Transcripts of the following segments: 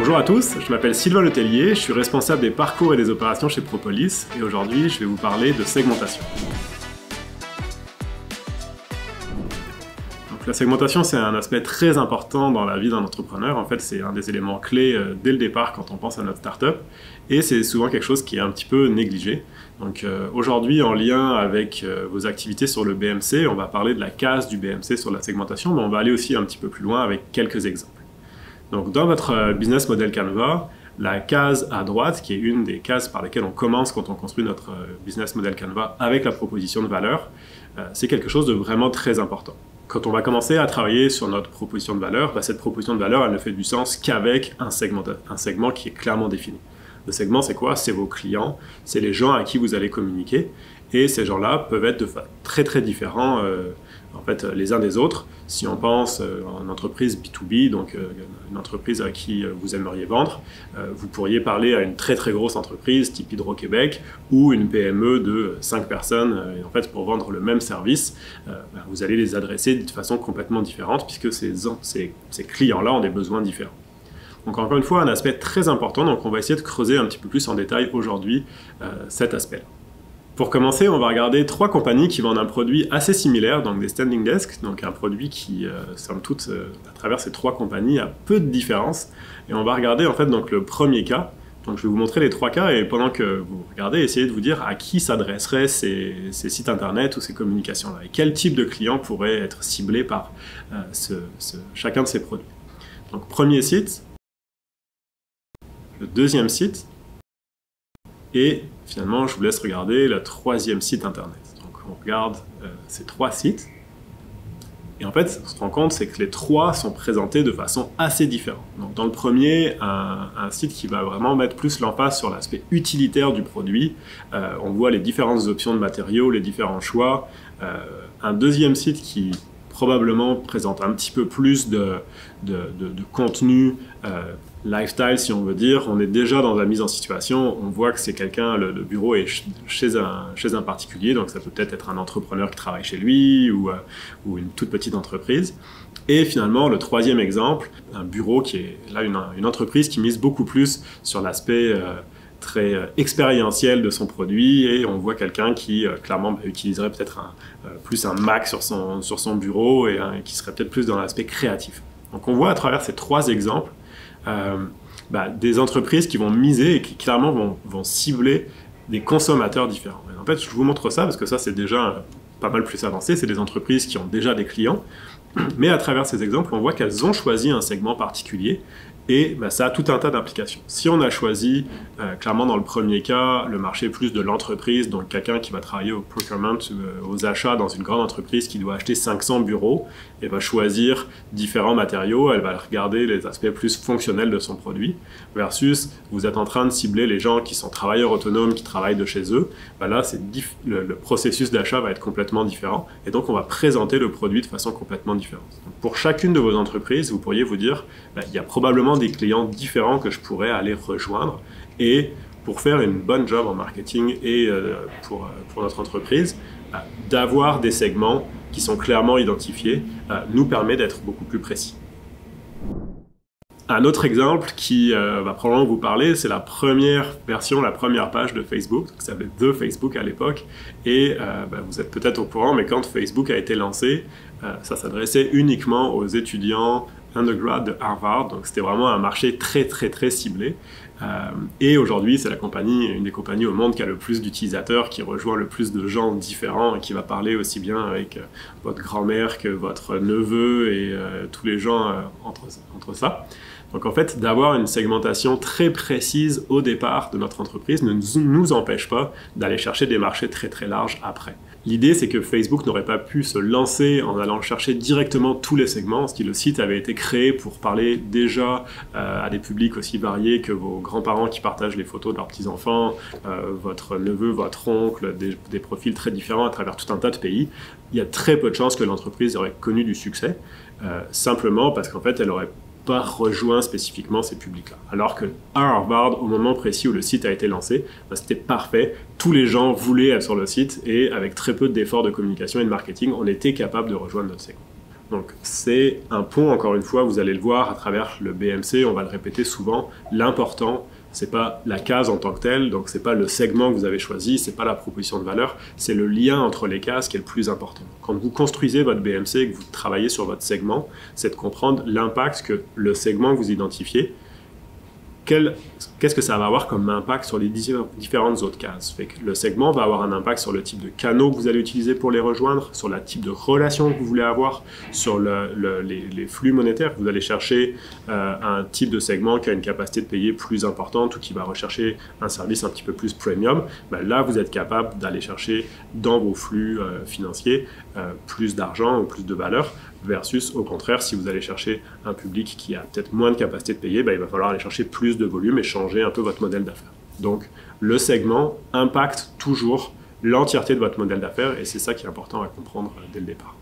Bonjour à tous, je m'appelle Sylvain Letellier, je suis responsable des parcours et des opérations chez Propolis et aujourd'hui je vais vous parler de segmentation. Donc, la segmentation c'est un aspect très important dans la vie d'un entrepreneur, en fait c'est un des éléments clés dès le départ quand on pense à notre startup et c'est souvent quelque chose qui est un petit peu négligé. Donc aujourd'hui en lien avec vos activités sur le BMC, on va parler de la case du BMC sur la segmentation, mais on va aller aussi un petit peu plus loin avec quelques exemples. Donc dans votre business model Canva, la case à droite, qui est une des cases par lesquelles on commence quand on construit notre business model Canva avec la proposition de valeur, c'est quelque chose de vraiment très important. Quand on va commencer à travailler sur notre proposition de valeur, cette proposition de valeur, elle ne fait du sens qu'avec un segment qui est clairement défini. Le segment, c'est quoi? C'est vos clients, c'est les gens à qui vous allez communiquer, et ces gens-là peuvent être très très différents en fait, les uns des autres. Si on pense à une entreprise B2B, donc une entreprise à qui vous aimeriez vendre, vous pourriez parler à une très très grosse entreprise type Hydro-Québec ou une PME de 5 personnes. Et en fait, pour vendre le même service, vous allez les adresser de façon complètement différente puisque ces clients-là ont des besoins différents. Donc encore une fois, un aspect très important, donc on va essayer de creuser un petit peu plus en détail aujourd'hui cet aspect-là. Pour commencer, on va regarder 3 compagnies qui vendent un produit assez similaire, donc des standing desks, donc un produit qui, somme toute, à travers ces 3 compagnies, a peu de différence. Et on va regarder en fait donc le premier cas. Donc je vais vous montrer les 3 cas et pendant que vous regardez, essayez de vous dire à qui s'adresseraient ces sites internet ou ces communications-là et quel type de client pourrait être ciblé par chacun de ces produits. Donc premier site, le deuxième site, et finalement, je vous laisse regarder le 3e site internet. Donc on regarde ces 3 sites. Et en fait, ce qu'on se rend compte, c'est que les 3 sont présentés de façon assez différente. Donc dans le premier, un site qui va vraiment mettre plus l'emphase sur l'aspect utilitaire du produit. On voit les différentes options de matériaux, les différents choix. Un deuxième site qui probablement présente un petit peu plus de contenu lifestyle, si on veut dire. On est déjà dans la mise en situation, on voit que c'est quelqu'un, le bureau est chez un particulier, donc ça peut peut-être être un entrepreneur qui travaille chez lui ou une toute petite entreprise. Et finalement, le 3e exemple, un bureau qui est là une entreprise qui mise beaucoup plus sur l'aspect très expérientiel de son produit et on voit quelqu'un qui clairement utiliserait peut-être plus un Mac sur son bureau et qui serait peut-être plus dans l'aspect créatif. Donc on voit à travers ces 3 exemples des entreprises qui vont miser et qui clairement vont cibler des consommateurs différents. Et en fait, je vous montre ça parce que ça c'est déjà pas mal plus avancé, c'est des entreprises qui ont déjà des clients, mais à travers ces exemples, on voit qu'elles ont choisi un segment particulier et ça a tout un tas d'implications. Si on a choisi, clairement dans le premier cas, le marché plus de l'entreprise, donc quelqu'un qui va travailler au procurement, aux achats dans une grande entreprise qui doit acheter 500 bureaux, et va choisir différents matériaux, elle va regarder les aspects plus fonctionnels de son produit, versus vous êtes en train de cibler les gens qui sont travailleurs autonomes, qui travaillent de chez eux, là le processus d'achat va être complètement différent, et donc on va présenter le produit de façon complètement différente. Donc, pour chacune de vos entreprises, vous pourriez vous dire, il y a probablement des clients différents que je pourrais aller rejoindre et pour faire une bonne job en marketing et pour notre entreprise, d'avoir des segments qui sont clairement identifiés nous permet d'être beaucoup plus précis. Un autre exemple qui va probablement vous parler, c'est la première version, la première page de Facebook, qui s'appelait The Facebook à l'époque, et vous êtes peut-être au courant, mais quand Facebook a été lancé, ça s'adressait uniquement aux étudiants undergrad de Harvard, donc c'était vraiment un marché très très très ciblé. Et aujourd'hui, c'est une des compagnies au monde qui a le plus d'utilisateurs, qui rejoint le plus de gens différents et qui va parler aussi bien avec votre grand-mère que votre neveu et tous les gens entre ça. Donc en fait, d'avoir une segmentation très précise au départ de notre entreprise ne nous empêche pas d'aller chercher des marchés très très larges après. L'idée, c'est que Facebook n'aurait pas pu se lancer en allant chercher directement tous les segments, si le site avait été créé pour parler déjà à des publics aussi variés que vos grands-parents qui partagent les photos de leurs petits-enfants, votre neveu, votre oncle, des profils très différents à travers tout un tas de pays. Il y a très peu de chances que l'entreprise aurait connu du succès, simplement parce qu'en fait, elle aurait pas rejoint spécifiquement ces publics-là. Alors que à Harvard, au moment précis où le site a été lancé, c'était parfait. Tous les gens voulaient être sur le site et avec très peu d'efforts de communication et de marketing, on était capable de rejoindre notre segment. Donc c'est un pont, encore une fois, vous allez le voir à travers le BMC, on va le répéter souvent, l'important, c'est pas la case en tant que telle, donc c'est pas le segment que vous avez choisi, c'est pas la proposition de valeur, c'est le lien entre les cases qui est le plus important. Quand vous construisez votre BMC et que vous travaillez sur votre segment, c'est de comprendre l'impact que le segment que vous identifiez, qu'est-ce que ça va avoir comme impact sur les différentes autres cases. Fait que le segment va avoir un impact sur le type de canaux que vous allez utiliser pour les rejoindre, sur le type de relation que vous voulez avoir, sur les flux monétaires. Vous allez chercher un type de segment qui a une capacité de payer plus importante ou qui va rechercher un service un petit peu plus premium. Ben là, vous êtes capable d'aller chercher dans vos flux financiers plus d'argent ou plus de valeur. Versus, au contraire, si vous allez chercher un public qui a peut-être moins de capacité de payer, ben, il va falloir aller chercher plus de volume et changer un peu votre modèle d'affaires. Donc, le segment impacte toujours l'entièreté de votre modèle d'affaires et c'est ça qui est important à comprendre dès le départ.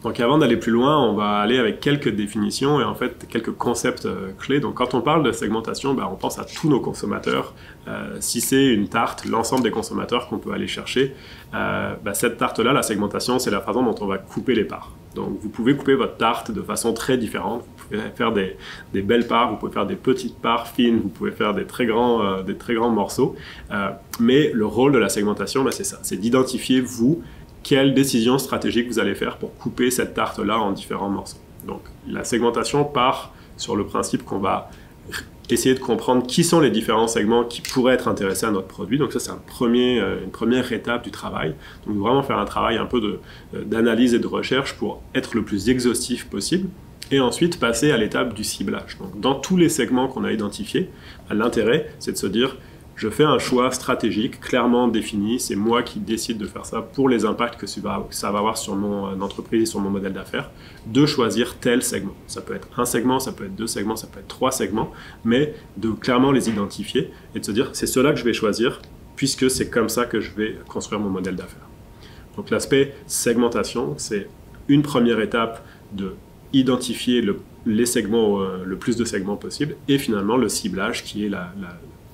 Donc avant d'aller plus loin, on va aller avec quelques définitions et en fait quelques concepts clés. Donc quand on parle de segmentation, ben, on pense à tous nos consommateurs. Si c'est une tarte, l'ensemble des consommateurs qu'on peut aller chercher, ben, cette tarte-là, la segmentation, c'est la façon dont on va couper les parts. Donc vous pouvez couper votre tarte de façon très différente. Vous pouvez faire des belles parts, vous pouvez faire des petites parts fines, vous pouvez faire des très grands morceaux. Mais le rôle de la segmentation, ben, c'est ça, c'est d'identifier vous quelle décision stratégique vous allez faire pour couper cette tarte-là en différents morceaux. Donc la segmentation part sur le principe qu'on va essayer de comprendre qui sont les différents segments qui pourraient être intéressés à notre produit. Donc ça, c'est une première étape du travail. Donc vraiment faire un travail un peu d'analyse et de recherche pour être le plus exhaustif possible. Et ensuite passer à l'étape du ciblage. Donc dans tous les segments qu'on a identifiés, l'intérêt, c'est de se dire je fais un choix stratégique clairement défini, c'est moi qui décide de faire ça pour les impacts que ça va avoir sur mon entreprise, sur mon modèle d'affaires, de choisir tel segment. Ça peut être un segment, ça peut être deux segments, ça peut être trois segments, mais de clairement les identifier et de se dire c'est cela que je vais choisir puisque c'est comme ça que je vais construire mon modèle d'affaires. Donc l'aspect segmentation, c'est une première étape de identifier les segments, le plus de segments possible et finalement le ciblage qui est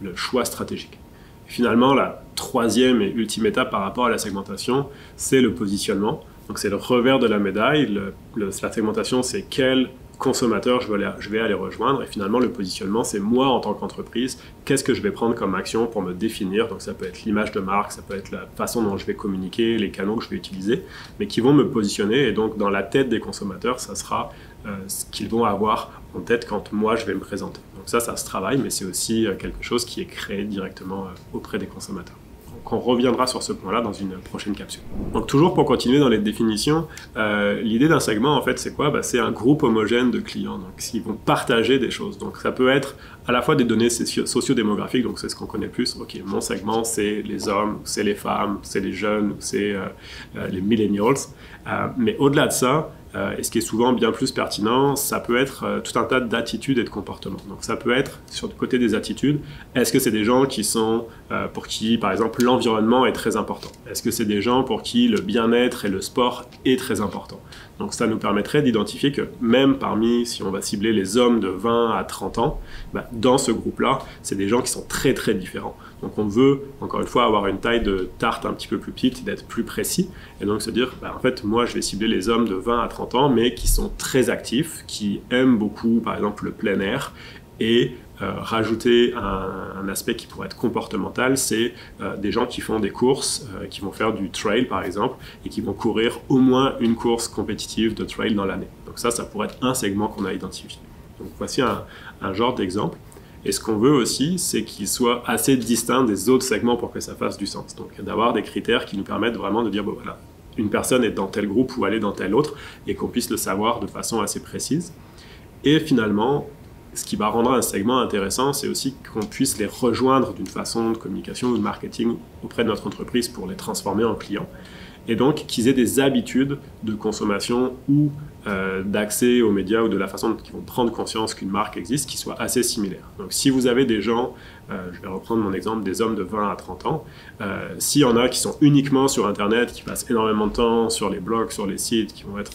le choix stratégique. Et finalement, la troisième et ultime étape par rapport à la segmentation, c'est le positionnement. Donc c'est le revers de la médaille. La segmentation, c'est quel consommateur je vais aller rejoindre. Et finalement, le positionnement, c'est moi en tant qu'entreprise, qu'est-ce que je vais prendre comme action pour me définir. Donc ça peut être l'image de marque, ça peut être la façon dont je vais communiquer, les canaux que je vais utiliser, mais qui vont me positionner. Et donc dans la tête des consommateurs, ça sera ce qu'ils vont avoir en tête quand moi je vais me présenter. Donc ça se travaille, mais c'est aussi quelque chose qui est créé directement auprès des consommateurs. Donc on reviendra sur ce point-là dans une prochaine capsule. Donc toujours pour continuer dans les définitions, l'idée d'un segment en fait c'est quoi? C'est un groupe homogène de clients, donc ils vont partager des choses. Donc ça peut être à la fois des données sociodémographiques, donc c'est ce qu'on connaît plus. Ok, mon segment c'est les hommes, c'est les femmes, c'est les jeunes, c'est les millennials. Mais au-delà de ça, et ce qui est souvent bien plus pertinent, ça peut être tout un tas d'attitudes et de comportements. Donc ça peut être, sur le côté des attitudes, est-ce que c'est des gens qui sont, pour qui, par exemple, l'environnement est très important? Est-ce que c'est des gens pour qui le bien-être et le sport est très important? Donc ça nous permettrait d'identifier que même parmi, si on va cibler les hommes de 20 à 30 ans, dans ce groupe-là, c'est des gens qui sont très très différents. Donc on veut, encore une fois, avoir une taille de tarte un petit peu plus petite, d'être plus précis, et donc se dire, en fait, moi je vais cibler les hommes de 20 à 30 ans, mais qui sont très actifs, qui aiment beaucoup, par exemple, le plein air, et rajouter un aspect qui pourrait être comportemental, c'est des gens qui font des courses, qui vont faire du trail par exemple, et qui vont courir au moins une course compétitive de trail dans l'année. Donc ça pourrait être un segment qu'on a identifié. Donc voici un genre d'exemple. Et ce qu'on veut aussi, c'est qu'il soit assez distinct des autres segments pour que ça fasse du sens. Donc d'avoir des critères qui nous permettent vraiment de dire, bon voilà, une personne est dans tel groupe ou elle est dans tel autre, et qu'on puisse le savoir de façon assez précise. Et finalement, ce qui va rendre un segment intéressant, c'est aussi qu'on puisse les rejoindre d'une façon de communication ou de marketing auprès de notre entreprise pour les transformer en clients. Et donc qu'ils aient des habitudes de consommation ou d'accès aux médias ou de la façon dont ils vont prendre conscience qu'une marque existe qui soient assez similaires. Donc si vous avez des gens, je vais reprendre mon exemple des hommes de 20 à 30 ans, s'il y en a qui sont uniquement sur Internet, qui passent énormément de temps sur les blogs, sur les sites, qui vont être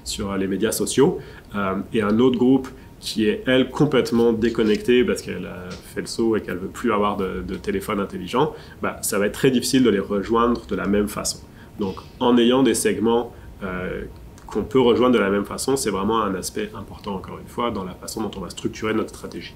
sur les médias sociaux, et un autre groupe qui est, elle, complètement déconnectée parce qu'elle a fait le saut et qu'elle ne veut plus avoir de téléphone intelligent, ça va être très difficile de les rejoindre de la même façon. Donc, en ayant des segments qu'on peut rejoindre de la même façon. C'est vraiment un aspect important, encore une fois, dans la façon dont on va structurer notre stratégie.